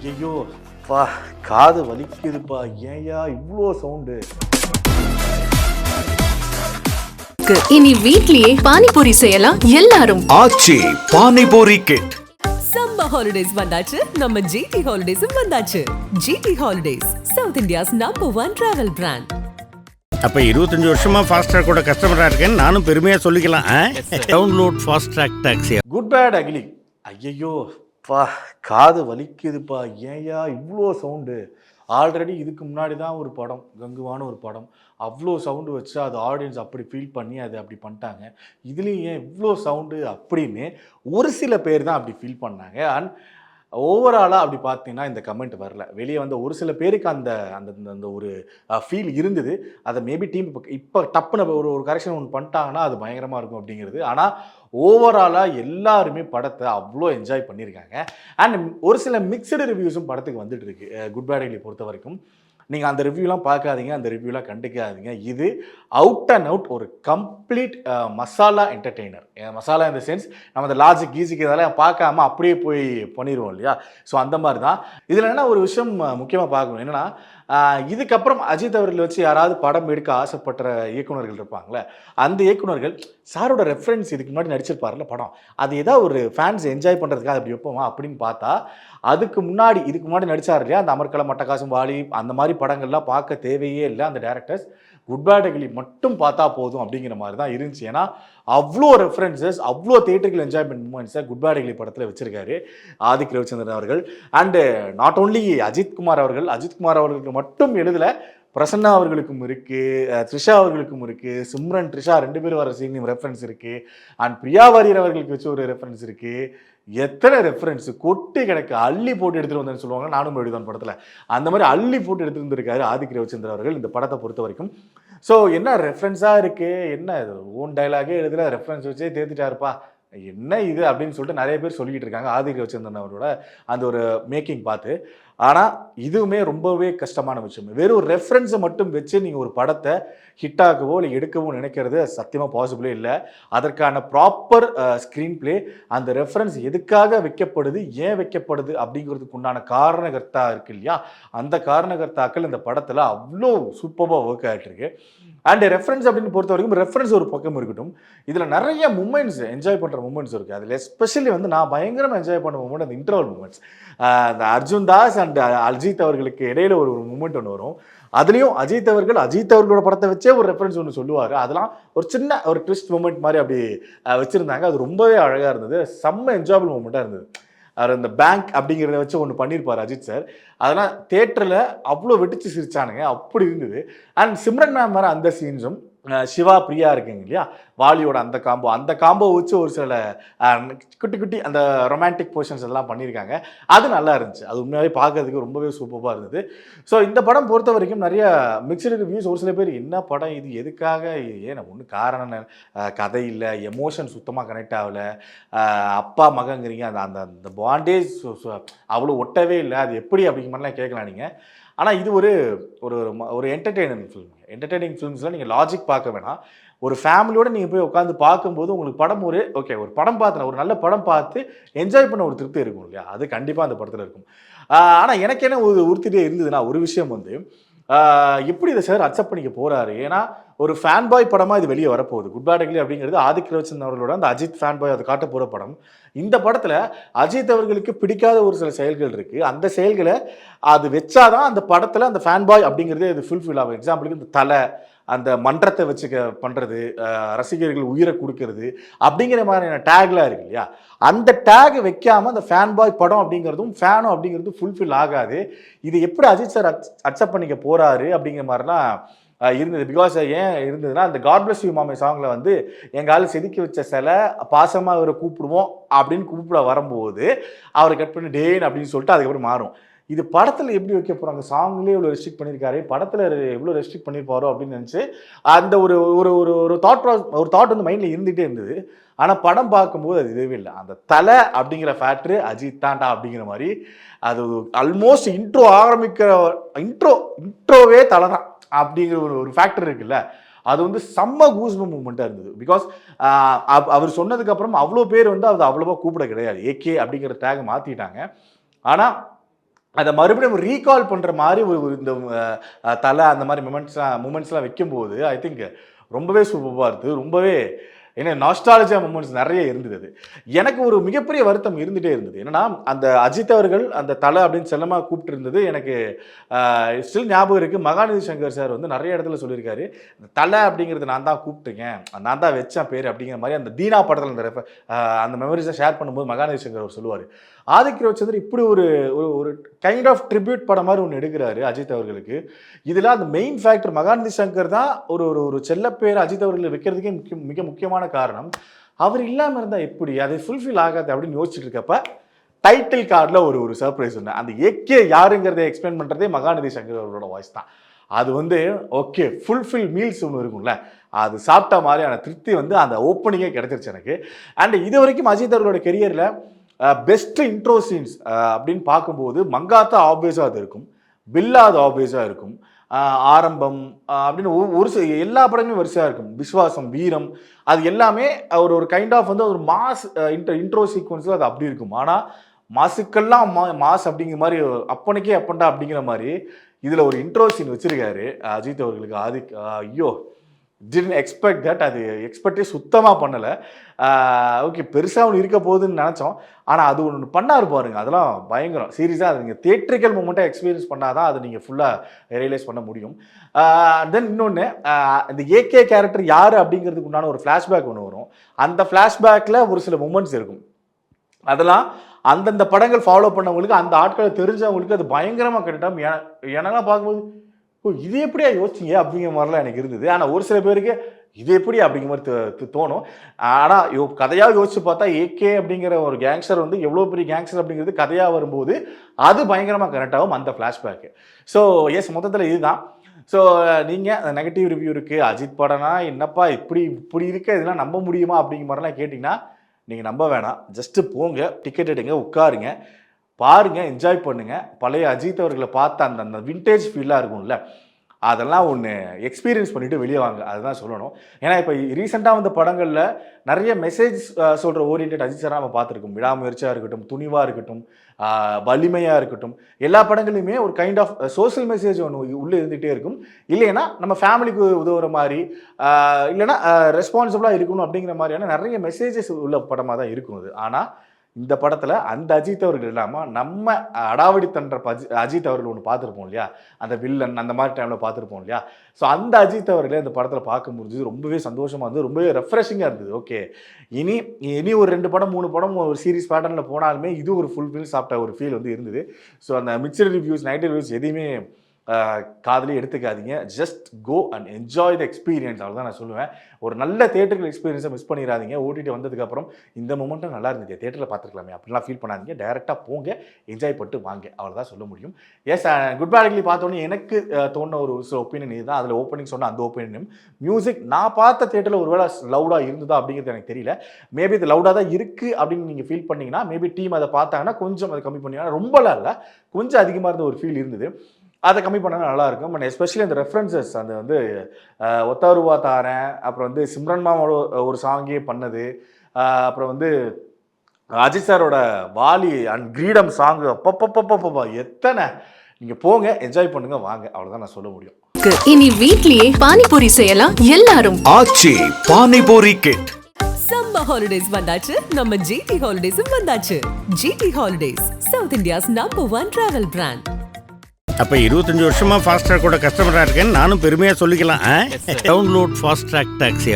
ஐயோ பா, காது வலிக்குதுப்பா. ஏன்யா இவ்வளோ சவுண்டு? இனி வீட்லயே பானிபூரி செய்யலாம் எல்லாரும். Aachi panipuri kit. Summer holidays வந்தாச்சு, நம்ம ஜிடி ஹாலிடேஸும் வந்தாச்சு. GT holidays, south India's #1 travel brand. அப்ப 25 வருஷமா ஃபாஸ்ட்ராக் கூட கஸ்டமரா இருக்கேன்னு நானும் பெருமையா சொல்லிக்கலாம். Download Fastrack taxi. Good bad ugly. ஐயோ பா, காது வலிக்குதுப்பா. ஏன்யா இவ்வளோ சவுண்டு? ஆல்ரெடி இதுக்கு முன்னாடி தான் ஒரு படம், கங்குவான ஒரு படம், அவ்வளோ சவுண்டு வச்சு அது ஆடியன்ஸ் அப்படி ஃபீல் பண்ணி அது அப்படி பண்ணிட்டாங்க. இதுலேயும் ஏன் இவ்வளோ சவுண்டு அப்படின்னு ஒரு சில பேர் தான் அப்படி ஃபீல் பண்ணாங்க. அண்ட் ஓவராலாக அப்படி பார்த்தீங்கன்னா இந்த கமெண்ட் வரல. வெளியே வந்த ஒரு சில பேருக்கு அந்த அந்த அந்த ஒரு ஃபீல் இருந்தது. அதை மேபி டீம் இப்போ டப்புன்னு ஒரு கரெக்ஷன் ஒன்று பண்ணிட்டாங்கன்னா அது பயங்கரமாக இருக்கும் அப்படிங்கிறது. ஆனால் ஓவராலாக எல்லாருமே படத்தை அவ்வளோ என்ஜாய் பண்ணியிருக்காங்க. அண்ட் ஒரு சில மிக்சடு ரிவ்யூஸும் படத்துக்கு வந்துட்டு இருக்கு. குட் பேட் அகிலி பொறுத்த வரைக்கும் நீங்கள் அந்த ரிவ்யூலாம் பார்க்காதீங்க, அந்த ரிவ்யூலாம் கண்டுக்காதீங்க. இது அவுட் அண்ட் அவுட் ஒரு கம்ப்ளீட் மசாலா என்டர்டெய்னர். மசாலா இந்த சென்ஸ் நம்ம அந்த லாஜிக் கீசிக் இதெல்லாம் பார்க்காம அப்படியே போய் பண்ணிடுவோம் இல்லையா? ஸோ அந்த மாதிரி தான். இதில் என்ன ஒரு விஷயம் முக்கியமாக பார்க்கணும் என்னென்னா, இதுக்கப்புறம் அஜித் அவர்கள் வச்சு யாராவது படம் எடுக்க ஆசைப்பட்ட இயக்குநர்கள் இருப்பாங்களே, அந்த இயக்குநர்கள் சாரோட ரெஃபரன்ஸ் இதுக்கு முன்னாடி நடிச்சிருப்பார்ல படம், அது ஏதாவது ஒரு ஃபேன்ஸ் என்ஜாய் பண்ணுறதுக்காக அப்படி வைப்போமா அப்படின்னு பார்த்தா, இதுக்கு முன்னாடி நடிச்சார் இல்லையா அந்த அமர்கலம், மட்டகாசம், வாலி அந்த மாதிரி படங்கள்லாம் பார்க்க தேவையே இல்லை. அந்த டேரக்டர்ஸ் குட் பேட் அகிலி மட்டும் பார்த்தா போதும் அப்படிங்கிற மாதிரி தான் இருந்துச்சு. ஏன்னா அவ்வளோ ரெஃபரன்சஸ், அவ்வளோ தியேட்டர்கள் என்ஜாய்மெண்ட் மூமெண்ட்ஸை குட் பேட் அகிலி படத்தில் வச்சிருக்காரு ஆதிக் ரவிச்சந்திரன் அவர்கள். அண்டு நாட் ஓன்லி அஜித்குமார் அவர்களுக்கு மட்டும் எழுதலை, பிரசன்னா அவர்களுக்கும் இருக்குது, த்ரிஷா அவர்களுக்கும் இருக்குது, சிம்ரன் த்ரிஷா 2 பேரும் வர சீன் ரெஃபரன்ஸ் இருக்குது. அண்ட் பிரியா வாரியர் அவர்களுக்கு வச்சு ஒரு ரெஃபரன்ஸ் இருக்குது. எத்தனை ரெஃபரன்ஸ் கொட்டி கிடக்கு. அள்ளி போட்டு எடுத்துகிட்டு வந்தேன்னு சொல்லுவாங்க, நானும் எழுதுவேன் படத்தில். அந்த மாதிரி அள்ளி போட்டு எடுத்துகிட்டு வந்திருக்காரு ஆதிக் ரவிச்சந்திரன் அவர்கள் இந்த படத்தை பொறுத்த வரைக்கும். ஸோ என்ன ரெஃபரன்ஸாக இருக்குது, என்ன இது ஓன் டைலாகே எழுதல, ரெஃபரன்ஸ் வச்சே தேர்த்திட்டாருப்பா, என்ன இது அப்படின்னு சொல்லிட்டு நிறைய பேர் சொல்லிக்கிட்டு இருக்காங்க ஆதிக் ரவிச்சந்திரன் அவரோட அந்த ஒரு மேக்கிங் பார்த்து. ஆனால் இதுவுமே ரொம்பவே கஷ்டமான விஷயம். வெறும் ரெஃபரன்ஸை மட்டும் வச்சு நீங்கள் ஒரு படத்தை ஹிட்டாகவோ இல்லை எடுக்கவோ நினைக்கிறது சத்தியமாக பாசிபிளே இல்லை. அதற்கான ப்ராப்பர் ஸ்க்ரீன் பிளே, அந்த ரெஃபரன்ஸ் எதுக்காக வைக்கப்படுது, ஏன் வைக்கப்படுது அப்படிங்கிறதுக்கு உண்டான காரணகர்த்தா இருக்கு இல்லையா, அந்த காரணகர்த்தாக்கள் இந்த படத்தில் அவ்வளோ சூப்பராக ஒர்க் ஆகிட்டு இருக்கு. அண்ட் ரெஃபரன்ஸ் அப்படின்னு பொறுத்த வரைக்கும் ரெஃபரன்ஸ் ஒரு பக்கம் இருக்கட்டும், இதில் நிறைய மூமெண்ட்ஸ் என்ஜாய் பண்ணுற மூமெண்ட்ஸ் இருக்குது. அதில் எஸ்பெஷலி நான் பயங்கரமாக என்ஜாய் பண்ண மூமெண்ட் அந்த இன்டர்வல் மூமெண்ட்ஸ். அந்த அர்ஜுன் தாஸ் அண்ட் அஜித் அவர்களுக்கு இடையில ஒரு மூமெண்ட் ஒன்று வரும். அதுலேயும் அஜித் அவர்களோட படத்தை வச்சே ஒரு ரெஃபரன்ஸ் ஒன்று சொல்லுவார். அதெல்லாம் ஒரு சின்ன ஒரு ட்விஸ்ட் மூமெண்ட் மாதிரி அப்படி வச்சுருந்தாங்க. அது ரொம்பவே அழகாக இருந்தது, செம்ம என்ஜாயபிள் மூமெண்ட்டாக இருந்தது. அவர் அந்த பேங்க் அப்படிங்கிறத வச்சு ஒன்று பண்ணியிருப்பார் அஜித் சார். அதெல்லாம் தேட்டரில் அவ்வளோ வெட்டிச்சு சிரிச்சானுங்க, அப்படி இருந்தது. அண்ட் சிம்ரன் மேம் வேறு அந்த சீன்ஸும், சிவா பிரியா இருக்குங்க இல்லையா, வாலியோட அந்த காம்போ வச்சு ஒரு சில குட்டி அந்த ரொமான்டிக் போர்ஷன்ஸ் எல்லாம் பண்ணியிருக்காங்க. அது நல்லா இருந்துச்சு. அது உண்மையாகவே பார்க்கறதுக்கு ரொம்பவே சூப்பராக இருந்தது. ஸோ இந்த படம் பொறுத்த வரைக்கும் நிறைய மிக்சடு ரிவ்யூஸ். ஒரு சில பேர் என்ன படம் இது, எதுக்காக, ஏன் ஒன்றும் காரணம் கதை இல்லை, எமோஷன் சுத்தமாக கனெக்ட் ஆகலை, அப்பா மகங்கிறீங்க, அந்த அந்த பாண்டேஜ் அவ்வளோ ஒட்டவே இல்லை, அது எப்படி அப்படிங்கிற மாதிரிலாம் கேட்கலாம் நீங்கள். ஆனால் இது ஒரு ஒரு என்டர்டெய்னிங் ஃபிலிம்ஸில் நீங்கள் லாஜிக் பார்க்க வேணாம். ஒரு ஃபேமிலியோடு நீங்கள் போய் உட்காந்து பார்க்கும்போது உங்களுக்கு படம் ஒரு படம் பார்த்தேன், ஒரு நல்ல படம் பார்த்து என்ஜாய் பண்ண ஒரு திருப்தி இருக்கும் இல்லையா, அது கண்டிப்பாக அந்த படத்தில் இருக்கும். ஆனால் எனக்கு என்ன உறுத்திட்டே இருந்ததுன்னா, ஒரு விஷயம் எப்படி இதை சார் அக்செப்ட் பண்ணிக்க போகிறாரு. ஏன்னா ஒரு ஃபேன் பாய் படமாக இது வெளியே வரப்போகுது. குட் பேட் அகிலி அப்படிங்கிறது ஆதிக் ரவிச்சந்திரன் அவர்களோட அந்த அஜித் ஃபேன் பாய் அதை காட்ட போகிற படம். இந்த படத்தில் அஜித் அவர்களுக்கு பிடிக்காத ஒரு சில செயல்கள் இருக்குது. அந்த செயல்களை அது வச்சாதான் அந்த படத்தில் அந்த ஃபேன் பாய் அப்படிங்கிறதே அது ஃபுல்ஃபில் ஆகும். எக்ஸாம்பிளுக்கு இந்த தலை, அந்த மன்றத்தை வச்சு பண்ணுறது, ரசிகர்கள் உயிரை கொடுக்கறது அப்படிங்கிற மாதிரியான டேக்லாம் இருக்கு இல்லையா, அந்த டேக் வைக்காமல் அந்த ஃபேன் பாய் படம் அப்படிங்கிறதும் ஃபேனும் அப்படிங்கிறதும் ஃபுல்ஃபில் ஆகாது. இது எப்படி அஜித் சார் அக்செப்ட் பண்ணிக்க போகிறாரு அப்படிங்கிற மாதிரிலாம் இருந்தது. பிகாஸ் ஏன் இருந்ததுன்னா, அந்த காட் பிளஸ் யூ மாமே சாங்கில் எங்கால செதுக்கி வச்ச சிலை பாசமாக அவரை கூப்பிடுவோம் அப்படின்னு கூப்பிட வரும்போது அவரை கட் பண்ணி டேன் அப்படின்னு சொல்லிட்டு அதுக்கப்புறம் மாறும். இது படத்தில் எப்படி வைக்க போகிறாங்க, சாங்லேயே இவ்வளோ ரெஸ்ட்ரிக்ட் பண்ணியிருக்காரு, படத்தில் எவ்வளோ ரெஸ்ட்ரிக்ட் பண்ணியிருப்பாரோ அப்படின்னு நினச்சி அந்த ஒரு ஒரு ஒரு தாட் மைண்டில் இருந்துகிட்டே இருந்தது. ஆனால் படம் பார்க்கும்போது அது இதுவே இல்லை. அந்த தலை அப்படிங்கிற ஃபேக்டரு அஜித் தாண்டா அப்படிங்கிற மாதிரி அது ஆல்மோஸ்ட் இன்ட்ரோவே தலை தான் அப்படிங்கிற ஒரு ஃபேக்டர் இருக்குல்ல, அது செம்ம கூஸ்பம் மூமெண்ட்டாக இருந்தது. பிகாஸ் அவர் சொன்னதுக்கப்புறம் அவ்வளோ பேர் அது அவ்வளோவா கூப்பிட கிடையாது, ஏகே அப்படிங்கிற டேகை மாற்றிட்டாங்க. ஆனால் அதை மறுபடியும் ரீகால் பண்ணுற மாதிரி இந்த தலை அந்த மாதிரி மூமெண்ட்ஸ்லாம் வைக்கும்போது ஐ திங்க் ரொம்பவே சூப்பராக இருக்குது. ரொம்பவே ஏன்னா நாஸ்டாலஜியா மூமெண்ட்ஸ் நிறைய இருந்தது. அது எனக்கு ஒரு மிகப்பெரிய வருத்தம் இருந்துகிட்டே இருந்தது. என்னன்னா அந்த அஜித் அவர்கள் அந்த தலை அப்படின்னு செல்லமாக கூப்பிட்டு இருந்தது எனக்கு ஸ்டில் ஞாபகம் இருக்குது. மகாநதி சங்கர் சார் வந்து நிறைய இடத்துல சொல்லியிருக்காரு, இந்த தலை அப்படிங்கிறது நான் தான் கூப்பிட்டுருக்கேன், நான் தான் வச்சேன் பேர் அப்படிங்கிற மாதிரி அந்த தீனா படத்தில் அந்த மெமரிஸை ஷேர் பண்ணும்போது மகாநதி சங்கர் அவர் சொல்லுவார். ஆதித்ய ரோச்சந்தர் இப்படி ஒரு ஒரு கைண்ட் ஆஃப் ட்ரிபியூட் படம் மாதிரி ஒன்று எடுக்கிறாரு அஜித் அவர்களுக்கு. இதில் அந்த மெயின் ஃபேக்டர் மகாநதி சங்கர் தான் ஒரு ஒரு செல்லப்பேர் அஜித் அவர்களை வைக்கிறதுக்கே மிக முக்கியமான காரணம். அவர் இல்லாமல் இருந்தால் எப்படி அது ஃபுல்ஃபில் ஆகாது அப்படின்னு யோசிச்சுட்டு இருக்கப்ப டைட்டில் கார்டில் ஒரு சர்ப்ரைஸ் ஒன்று. அந்த ஏகே யாருங்கிறத எக்ஸ்பிளைன் பண்ணுறதே மகாநதி சங்கர் அவரோட வாய்ஸ் தான். அது வந்து ஓகே ஃபுல்ஃபில் மீல்ஸ் ஒன்று இருக்கும்ல, அது சாப்பிட்ட மாதிரியான திருப்தி வந்து அந்த ஓப்பனிங்கே கிடச்சிருச்சு எனக்கு. அண்ட் இது வரைக்கும் அஜித் அவர்களோட கெரியரில் பெஸ்ட் இன்ட்ரோ சீன்ஸ் அப்படின்னு பார்க்கும்போது மங்காத்தா ஆப்வியஸாக அது இருக்கும், பில்லா அது ஆப்வியஸாக இருக்கும், ஆரம்பம் அப்படின்னு ஒரு எல்லா படங்களும் வரிசையாக இருக்கும், விஸ்வாசம், வீரம், அது எல்லாமே ஒரு கைண்ட் ஆஃப் வந்து ஒரு மாஸ் இன்ட்ரோ சீக்வன்ஸில் அது அப்படி இருக்கும். ஆனால் மாசுக்கெல்லாம் மாஸ் அப்படிங்கிற மாதிரி அப்பனுக்கே அப்பண்டா அப்படிங்கிற மாதிரி இதில் ஒரு இன்ட்ரோ சீன் வச்சுருக்காரு அஜித் அவர்களுக்கு. ஐயோ டிடன்ட் எக்ஸ்பெக்ட் தட். அது எக்ஸ்பெக்டே சுத்தமாக பண்ணலை. ஓகே பெருசாக ஒன்று இருக்க போகுதுன்னு நினச்சோம், ஆனால் அது ஒன்று பண்ணார் பாருங்க, அதெல்லாம் பயங்கரம். சீரியஸாக அது நீங்கள் தியேட்ரிக்கல் மூமெண்ட்டாக எக்ஸ்பீரியன்ஸ் பண்ணால் தான் அதை நீங்கள் ஃபுல்லாக ரியலைஸ் பண்ண முடியும். தென் இன்னொன்று, இந்த ஏகே கேரக்டர் யார் அப்படிங்கிறதுக்கு உண்டான ஒரு ஃப்ளாஷ்பேக் ஒன்று வரும். அந்த ஃப்ளாஷ்பேக்கில் ஒரு சில மூமெண்ட்ஸ் இருக்கும், அதெல்லாம் அந்தந்த படங்கள் ஃபாலோ பண்ணவங்களுக்கு அந்த ஆட்களை தெரிஞ்சவங்களுக்கு அது பயங்கரமாக கரெக்டாக எனக்கெல்லாம் பார்க்கும்போது இது எப்படியா யோசிச்சிங்க அப்படிங்கிற மாதிரிலாம் எனக்கு இருந்தது. ஆனால் ஒரு சில பேருக்கு இது எப்படி அப்படிங்கிற மாதிரி தோணும். ஆனால் கதையாக யோசிச்சு பார்த்தா ஏகே அப்படிங்கிற ஒரு கேங்ஸ்டர் வந்து எவ்வளோ பெரிய கேங்ஸ்டர் அப்படிங்கிறது கதையாக வரும்போது அது பயங்கரமாக கரெக்ட் ஆகும் அந்த ஃப்ளாஷ்பேக்கு. ஸோ எஸ், மொத்தத்தில் இதுதான். ஸோ நீங்கள் நெகட்டிவ் ரிவ்யூ இருக்குது, அஜித் படம்னா என்னப்பா இப்படி இருக்க, இதெல்லாம் நம்ப முடியுமா அப்படிங்கிற மாதிரிலாம் கேட்டிங்கன்னா நீங்கள் நம்ப வேணாம். ஜஸ்ட்டு போங்க, டிக்கெட் எடுங்க, உட்காருங்க, பாருங்கள், என்ஜாய் பண்ணுங்கள். பழைய அஜித் அவர்களை பார்த்த அந்த விண்டேஜ் ஃபீலாக இருக்கும்ல, அதெல்லாம் ஒன்று எக்ஸ்பீரியன்ஸ் பண்ணிவிட்டு வெளியே வாங்க, அதுதான் சொல்லணும். ஏன்னா இப்போ ரீசெண்டாக வந்த படங்களில் நிறைய மெசேஜ் சொல்கிற ஓரியன்ட் அஜித் சாராக நம்ம பார்த்துருக்கோம். விடாமுயற்சியாக இருக்கட்டும், துணிவாக இருக்கட்டும், வலிமையாக இருக்கட்டும், எல்லா படங்களையுமே ஒரு கைண்ட் ஆஃப் சோசியல் மெசேஜ் ஒன்று உள்ளே இருந்துகிட்டே இருக்கும். இல்லைன்னா நம்ம ஃபேமிலிக்கு உதவுற மாதிரி, இல்லைன்னா ரெஸ்பான்சிபிளாக இருக்கணும் அப்படிங்கிற மாதிரியான நிறைய மெசேஜஸ் உள்ள படமாக தான் இருக்கும் அது. ஆனால் இந்த படத்தில் அந்த அஜித் அவர்கள் இல்லாமல் நம்ம அடாவடி தன்ற அஜித் அவர்கள் ஒன்று பார்த்துருப்போம் இல்லையா, அந்த வில்லன் அந்த மாதிரி டைமில் பார்த்துருப்போம் இல்லையா. ஸோ அந்த அஜித் அவர்களே அந்த படத்தில் பார்க்க முடிஞ்சது, ரொம்பவே சந்தோஷமாக இருந்தது, ரொம்பவே ரெஃப்ரெஷிங்காக இருந்தது. ஓகே, இனி ஒரு 2 படம் 3 படம் ஒரு சீரிஸ் பேட்டர்னில் போனாலுமே இது ஒரு ஃபுல் ஃபீல் சாப்பிட்ட ஒரு ஃபீல் வந்து இருந்தது. ஸோ அந்த மிக்சட் ரிவ்யூஸ், நெகட்டிவ் ரிவ்யூஸ் எதையுமே காதலே எடுத்துக்காதீங்க. Just go and enjoy the experience, அவ்வளோதான் நான் சொல்லுவேன். ஒரு நல்ல தேட்டருக்கு எக்ஸ்பீரியன்ஸை மிஸ் பண்ணிடாதீங்க. ஓடிடி வந்ததுக்கப்புறம் இந்த மூமெண்ட்டும் நல்லா இருந்துச்சு, தேட்டரில் பார்த்துருக்கலாமே அப்படின்லாம் ஃபீல் பண்ணாதீங்க. டேரெக்டாக போங்க, என்ஜாய் பண்ணிட்டு வாங்க, அவ்வளோதான் சொல்ல முடியும். எஸ், குட் பேட்லி பார்த்தோன்னே எனக்கு தோணுன ஒரு ஒப்பீனியன் இதுதான். அதில் ஓப்பனிங் சொன்ன அந்த ஒப்பீனியன் மியூசிக் நான் பார்த்த தேட்டரில் ஒரு வேளை லவுடாக இருந்ததா அப்படிங்கிறது எனக்கு தெரியல. மேபி இது லவுடாக தான் இருக்குது அப்படின்னு நீங்கள் ஃபீல் பண்ணிங்கன்னா, மேபி டீம் அதை பார்த்தாங்கன்னா கொஞ்சம் அதை கம்மி பண்ணிங்கன்னா, ரொம்பலாம் இல்லை, கொஞ்சம் அதிகமாக இருந்த ஒரு ஃபீல் இருந்தது, அதை கம்மி பண்ணால் நல்லாயிருக்கும். பட் எஸ்பெஷலி அந்த ரெஃபரன்சஸ், அந்த வந்து ஒத்தாருவா தாரேன், அப்புறம் வந்து சிம்ரன்மாவோட ஒரு சாங்கே பண்ணது, அப்புறம் வந்து அஜித் சாரோட வாலி அண்ட் கிரீடம் சாங்கு, அப்பப்பப்பப்பப்பா எத்தனை. நீங்கள் போங்க, என்ஜாய் பண்ணுங்க, வாங்க, அவ்வளோதான் நான் சொல்ல முடியும். இனி வீட்லயே பானிபூரி செய்யலாம் எல்லாரும். Aachi panipuri kit. Summer holidays வந்தாச்சு, நம்ம ஜிடி ஹாலிடேஸும் வந்தாச்சு. GT holidays, south India's #1 travel brand. அப்போ 25 வருஷமா ஃபாஸ்ட் ட்ராக் கூட கஸ்டமராக இருக்கேன்னு நானும் பெருமையாக சொல்லிக்கலாம். Download Fastrack taxi.